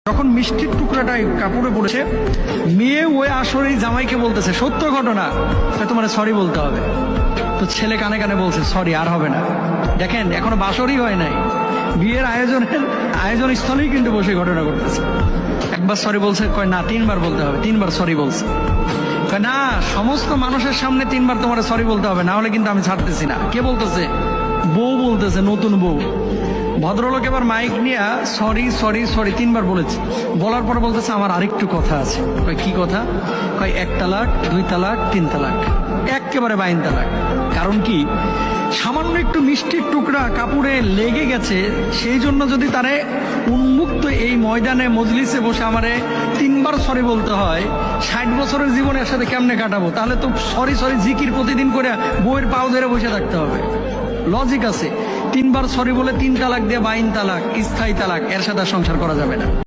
যখন মিষ্টির টুকরাটা কাপড়ে পড়েছে, মেয়ে ওই আসরেই জামাইকে বলতেছে, সত্য ঘটনা, তোমার সরি বলতে হবে। তো ছেলে কানে কানে বলছে সরি আর হবে না। দেখেন এখনো বাসরই হয় নাই, বিয়ের আয়োজন স্থলেই কিন্তু বসে ঘটনা ঘটতেছে। একবার সরি বলছে, কয় না 3বার বলতে হবে। 3বার সরি বলছে, কয় না সমস্ত মানুষের সামনে 3বার তোমার সরি বলতে হবে, না হলে কিন্তু আমি ছাড়তেছি না। কে বলতেছে? বউ বলতেছে, নতুন বউ। ভদ্রলোক এবার মাইক নিয়ে সরি সরি সরি 3বার বলেছে। বলার পর বলতেছে আমার আরেকটু কথা আছে। কয় কি কথা? কয় 1 তালাক, 2 তালাক, 3 তালাক, একেবারে 22 তালাক। কারণ কি? সামান্য একটু মিষ্টির টুকরা কাপড়ে লেগে গেছে, সেই জন্য যদি তারে উন্মুক্ত এই ময়দানে মজলিসে বসে আমারে 3বার সরি বলতে হয়, 60 বছরের জীবন এর সাথে কেমনে কাটাবো? তাহলে তো সরি সরি জিকির প্রতিদিন করে বউয়ের পাও ধরে বসে থাকতে হবে। লজিক আছে। 3বার সরি বলে 3 তালাক দিয়ে 22 তালাক, স্থায়ী তালাক, এর সাথে সংসার করা যাবে না।